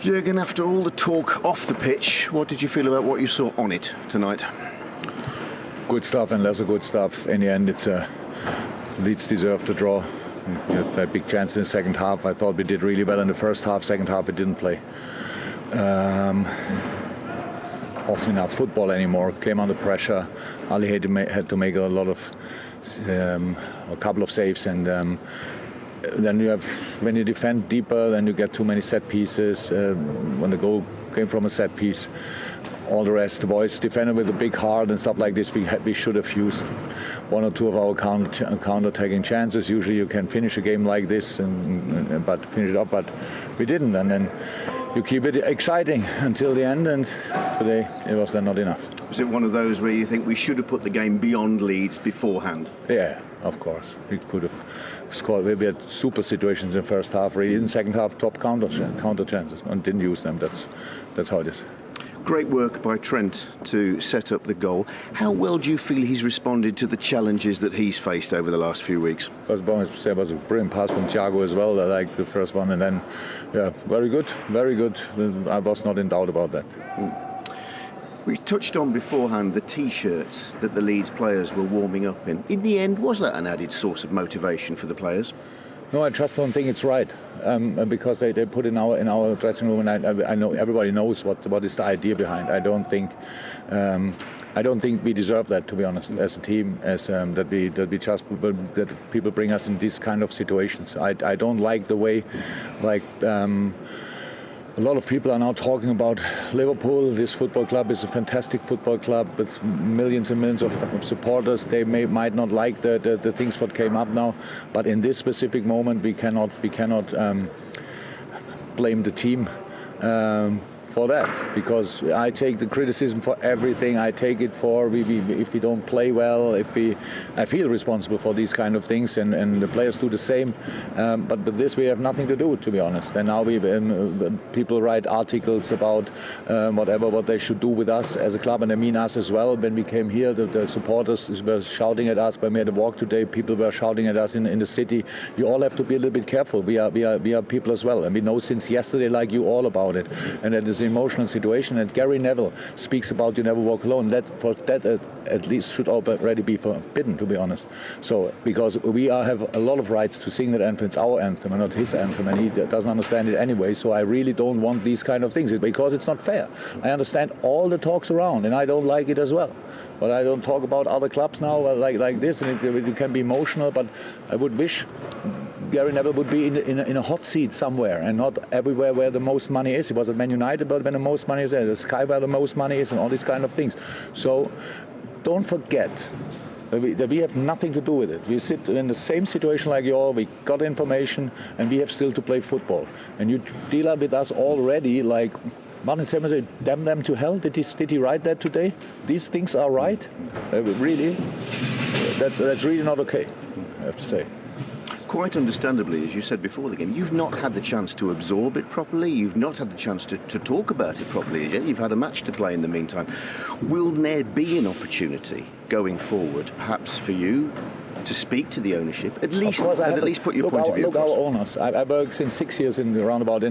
Jürgen, after all the talk off the pitch, what did you feel about what you saw on it tonight? Good stuff and lesser good stuff. In the end, it's Leeds deserved the draw. We had a big chance in the second half. I thought we did really well in the first half. Second half, we didn't play often enough football anymore. Came under pressure. Ali had to make a couple of saves, and then when you defend deeper, then you get too many set pieces. When the goal came from a set piece, all the rest, the boys defended with a big heart and stuff like this. We should have used one or two of our counter-attacking chances. Usually you can finish a game like this, but finish it up, but we didn't. And then you keep it exciting until the end, and today it was then not enough. Was it one of those where you think we should have put the game beyond Leeds beforehand? Yeah, of course. We could have scored. We had super situations in the first half, really. In the second half, top counter chances, and didn't use them. That's how it is. Great work by Trent to set up the goal. How well do you feel he's responded to the challenges that he's faced over the last few weeks? First of all, I say it was a brilliant pass from Thiago as well. I like the first one, and then, yeah, very good, very good. I was not in doubt about that. We touched on beforehand the T-shirts that the Leeds players were warming up in. In the end, was that an added source of motivation for the players? No, I just don't think it's right, because they put in our dressing room, and I know everybody knows what is the idea behind. I don't think we deserve that, to be honest, as a team, that people bring us in these kind of situations. I don't like the way, a lot of people are now talking about Liverpool. This football club is a fantastic football club with millions and millions of supporters. They might not like the things what came up now, but in this specific moment, we cannot blame the team for that, because I take the criticism for everything. I take it for if we don't play well, I feel responsible for these kind of things, and the players do the same. But with this, we have nothing to do, to be honest. And now people write articles about what they should do with us as a club, and I mean us as well. When we came here, the supporters were shouting at us. When we had a walk today, people were shouting at us in the city. You all have to be a little bit careful. We are people as well, and we know since yesterday, like you, all about it, and that is emotional situation. And Gary Neville speaks about "you never walk alone." That at least should already be forbidden, to be honest. So because we have a lot of rights to sing that anthem, it's our anthem and not his anthem, and he doesn't understand it anyway. So I really don't want these kind of things, because it's not fair. I understand all the talks around, and I don't like it as well. But I don't talk about other clubs now like this, and you can be emotional. But I would wish Gary Neville would be in a hot seat somewhere, and not everywhere where the most money is. He was at Man United, but when the most money is there, the Sky where the most money is, and all these kind of things. So don't forget that we have nothing to do with it. We sit in the same situation like you all. We got information, and we have still to play football. And you deal with us already like Martin Semmer said, damn them to hell. Did he write that today? These things are right? Really? That's really not okay, I have to say. Quite understandably, as you said before the game, you've not had the chance to absorb it properly. You've not had the chance to talk about it properly yet. You've had a match to play in the meantime. Will there be an opportunity going forward, perhaps for you, to speak to the ownership, at least put your point of view across? Look, our owners. I worked since 6 years in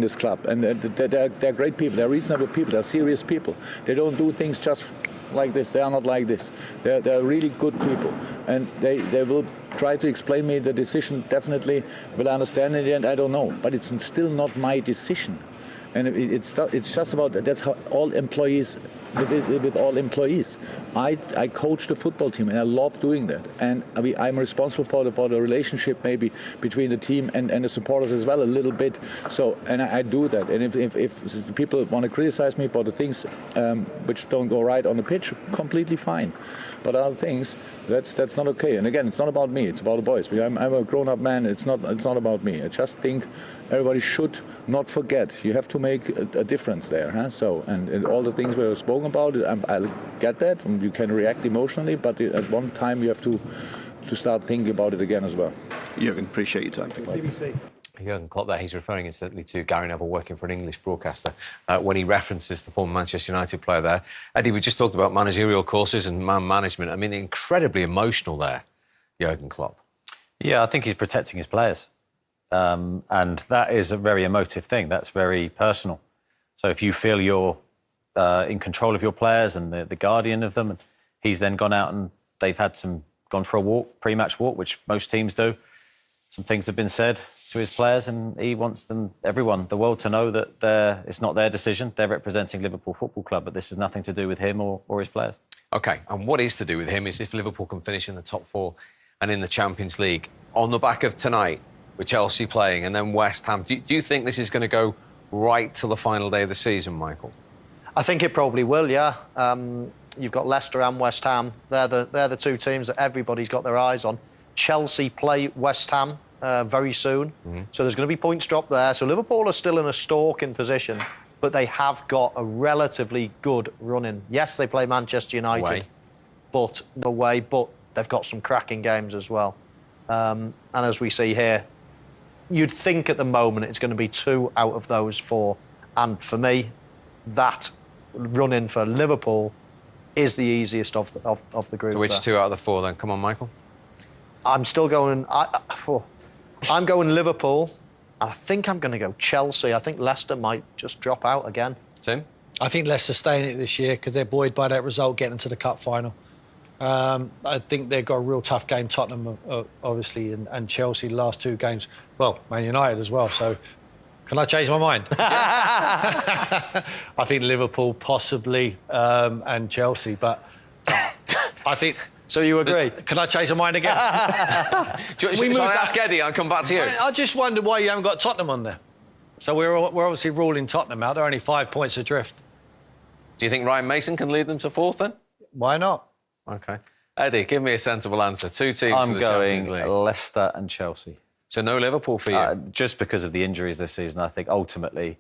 this club, and they're great people. They're reasonable people. They're serious people. They don't do things just like this. They are not like this. They're really good people, and they will try to explain me the decision. Definitely, will I understand in the end? I don't know, but it's still not my decision, and it's just about that's how all employees. With all employees, I coach the football team, and I love doing that. And I'm responsible for the relationship maybe between the team and the supporters as well, a little bit. So, and I do that. And if people want to criticize me for the things which don't go right on the pitch, completely fine. But other things, that's not okay. And again, it's not about me. It's about the boys. I'm a grown-up man. It's not about me. I just think everybody should not forget. You have to make a difference there. Huh? So, and all the things we have spoken about it, I get that, and you can react emotionally, but at one time you have to start thinking about it again as well. Jürgen, appreciate your time. BBC. Jürgen Klopp there, he's referring incidentally to Gary Neville working for an English broadcaster when he references the former Manchester United player there. Eddie, we just talked about managerial courses and man management. I mean, incredibly emotional there, Jürgen Klopp. Yeah, I think he's protecting his players. And that is a very emotive thing. That's very personal. So if you feel you're in control of your players and the guardian of them, and he's then gone out and they've gone for a walk, pre-match walk, which most teams do. Some things have been said to his players, and he wants everyone, the world, to know that it's not their decision. They're representing Liverpool Football Club, but this has nothing to do with him or his players. OK, and what is to do with him is if Liverpool can finish in the top 4 and in the Champions League, on the back of tonight, with Chelsea playing and then West Ham, do you think this is going to go right till the final day of the season, Michael? I think it probably will, yeah. You've got Leicester and West Ham. They're the two teams that everybody's got their eyes on. Chelsea play West Ham very soon. So there's going to be points dropped there. So Liverpool are still in a stalking position, but they have got a relatively good run-in. Yes, they play Manchester United, but they've got some cracking games as well. And as we see here, you'd think at the moment it's going to be 2 out of those 4. And for me, that run-in for Liverpool is the easiest of the group. So which 2 out of the 4 then? Come on, Michael. I'm still going... I'm going Liverpool. I think I'm going to go Chelsea. I think Leicester might just drop out again. Tim? I think Leicester stay in it this year because they're buoyed by that result getting into the cup final. I think they've got a real tough game, Tottenham, obviously, and Chelsea, the last 2 games. Well, Man United as well, so... Can I change my mind? I think Liverpool, possibly, and Chelsea, but I think... So you agree? Can I change my mind again? Shall I ask Eddie? I'll come back to you. I just wonder why you haven't got Tottenham on there. So we're obviously ruling Tottenham out. They're only 5 points adrift. Do you think Ryan Mason can lead them to 4th then? Why not? OK. Eddie, give me a sensible answer. 2 teams I'm for the going Champions League. Leicester and Chelsea. So no Liverpool for you? Just because of the injuries this season, I think ultimately,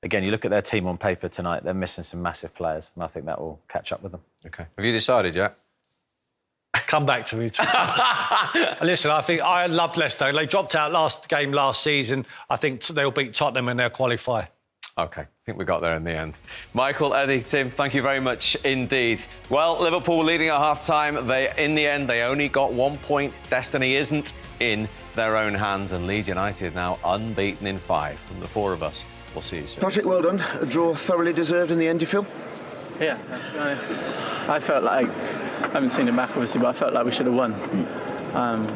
again, you look at their team on paper tonight, they're missing some massive players, and I think that will catch up with them. OK. Have you decided yet? Come back to me. Listen, I loved Leicester. They dropped out last season. I think they'll beat Tottenham and they'll qualify. OK, I think we got there in the end. Michael, Eddie, Tim, thank you very much indeed. Well, Liverpool were leading at half-time. In the end, they only got 1 point. Destiny isn't in their own hands, and Leeds United now unbeaten in 5. From the 4 of us, we'll see you soon. Patrick, well done. A draw thoroughly deserved in the end, you feel? Yeah, to be honest, I felt like, I haven't seen it back obviously, but I felt like we should have won.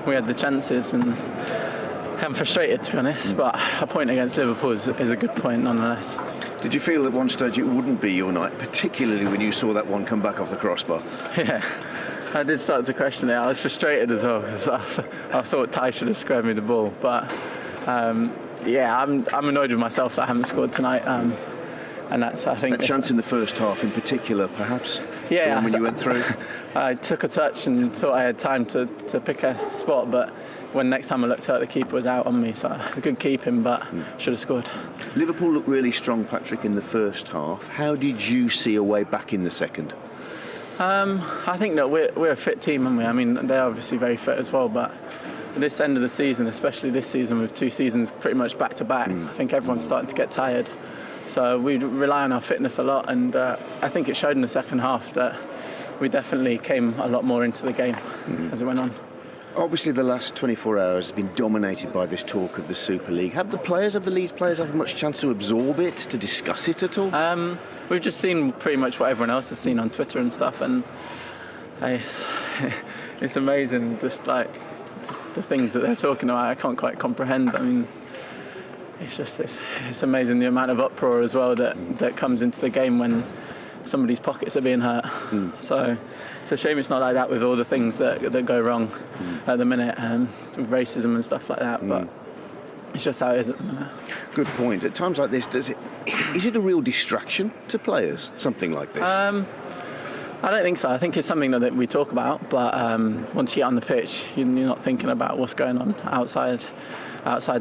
We had the chances and I'm frustrated, to be honest, but a point against Liverpool is a good point nonetheless. Did you feel at one stage it wouldn't be your night, particularly when you saw that one come back off the crossbar? Yeah, I did start to question it. I was frustrated as well because I thought Ty should have squared me the ball, but yeah, I'm annoyed with myself that I haven't scored tonight. And that's, I think, that chance in the first half in particular, perhaps. Yeah, when you went through. I took a touch and thought I had time to pick a spot, but when next time I looked out, the keeper was out on me, so it was a good keeping, but should have scored. Liverpool looked really strong, Patrick, in the first half. How did you see a way back in the second? I think that we're a fit team, aren't we? I mean, they're obviously very fit as well, but at this end of the season, especially this season with 2 seasons pretty much back to back, I think everyone's starting to get tired. So we rely on our fitness a lot, and I think it showed in the second half that we definitely came a lot more into the game as it went on. Obviously, the last 24 hours has been dominated by this talk of the Super League. Have the Leeds players had much chance to absorb it, to discuss it at all? We've just seen pretty much what everyone else has seen on Twitter and stuff, and it's amazing, just like the things that they're talking about. I can't quite comprehend. I mean, it's amazing the amount of uproar as well that comes into the game when somebody's pockets are being hurt. So it's a shame it's not like that with all the things that go wrong at the minute, with racism and stuff like that. But it's just how it is at the minute. Good point. At times like this, is it a real distraction to players, something like this? I don't think so. I think it's something that we talk about, but once you get on the pitch, you're not thinking about what's going on outside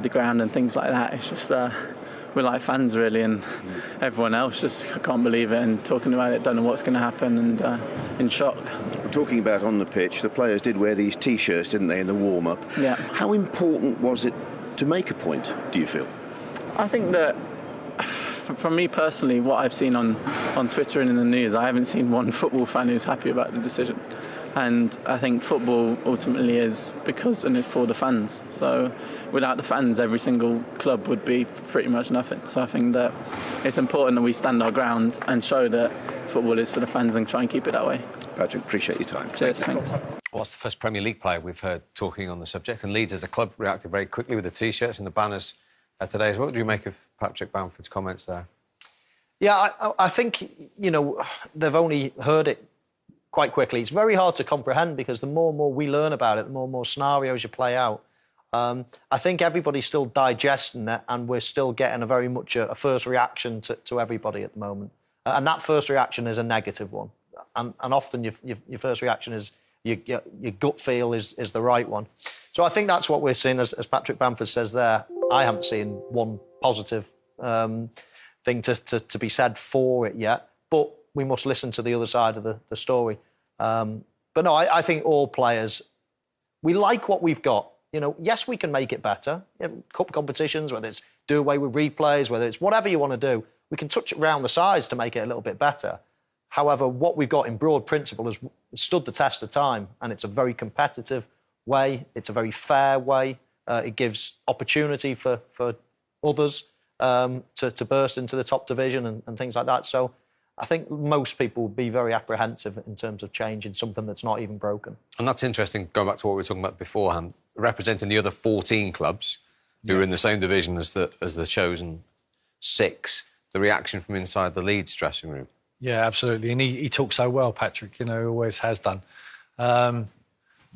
the ground and things like that. It's just we're like fans really, and everyone else just can't believe it and talking about it, don't know what's going to happen, and in shock. We're talking about on the pitch, the players did wear these T-shirts, didn't they, in the warm-up? Yeah. How important was it to make a point, do you feel? I think that, for me personally, what I've seen on Twitter and in the news, I haven't seen one football fan who's happy about the decision. And I think football ultimately is because and it's for the fans. So without the fans, every single club would be pretty much nothing. So I think that it's important that we stand our ground and show that football is for the fans and try and keep it that way. Patrick, appreciate your time. Cheers, thanks. What's the first Premier League player we've heard talking on the subject? And Leeds as a club reacted very quickly with the T-shirts and the banners today as well. What do you make of Patrick Bamford's comments there? Yeah, I think, you know, they've only heard it quite quickly. It's very hard to comprehend because the more and more we learn about it, the more and more scenarios you play out. I think everybody's still digesting it and we're still getting a very much a first reaction to everybody at the moment. And that first reaction is a negative one. And often your first reaction is your gut feel is the right one. So I think that's what we're seeing, as Patrick Bamford says there. I haven't seen one positive thing to be said for it yet, but we must listen to the other side of the story. But no, I think all players, we like what we've got. You know, yes, we can make it better. Cup competitions, whether it's do away with replays, whether it's whatever you want to do, we can touch it around the sides to make it a little bit better. However, what we've got in broad principle has stood the test of time, and it's a very competitive way. It's a very fair way. It gives opportunity for others to burst into the top division and things like that. So I think most people would be very apprehensive in terms of changing something that's not even broken. And that's interesting, going back to what we were talking about beforehand, representing the other 14 clubs who are in the same division as the chosen 6, the reaction from inside the Leeds dressing room. Yeah, absolutely. And he talks so well, Patrick, you know, always has done.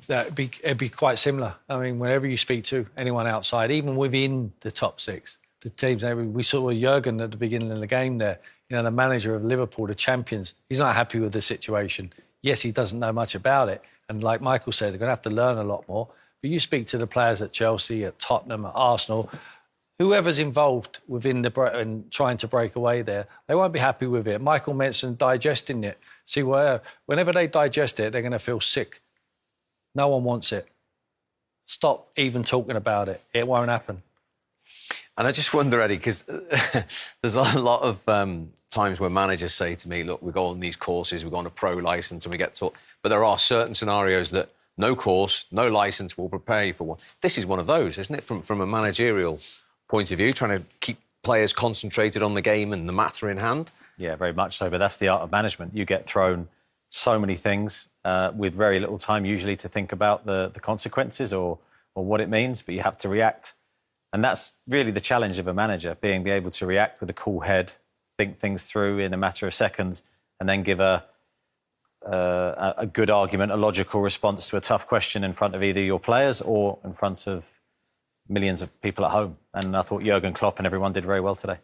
It'd be quite similar. I mean, whenever you speak to anyone outside, even within the top 6, the teams, we saw Jurgen at the beginning of the game there, you know, the manager of Liverpool, the champions, he's not happy with the situation. Yes, he doesn't know much about it. And like Michael said, they're going to have to learn a lot more. But you speak to the players at Chelsea, at Tottenham, at Arsenal, whoever's involved within and trying to break away there, they won't be happy with it. Michael mentioned digesting it. See, whenever they digest it, they're going to feel sick. No one wants it. Stop even talking about it. It won't happen. And I just wonder, Eddie, because there's a lot of times where managers say to me, look, we go on these courses, we go on a pro licence and we get taught. But there are certain scenarios that no course, no licence will prepare you for one. This is one of those, isn't it, from a managerial point of view, trying to keep players concentrated on the game and the matter in hand? Yeah, very much so. But that's the art of management. You get thrown so many things with very little time usually to think about the consequences or what it means, but you have to react. And that's really the challenge of a manager, be able to react with a cool head, think things through in a matter of seconds, and then give a good argument, a logical response to a tough question in front of either your players or in front of millions of people at home. And I thought Jurgen Klopp and everyone did very well today.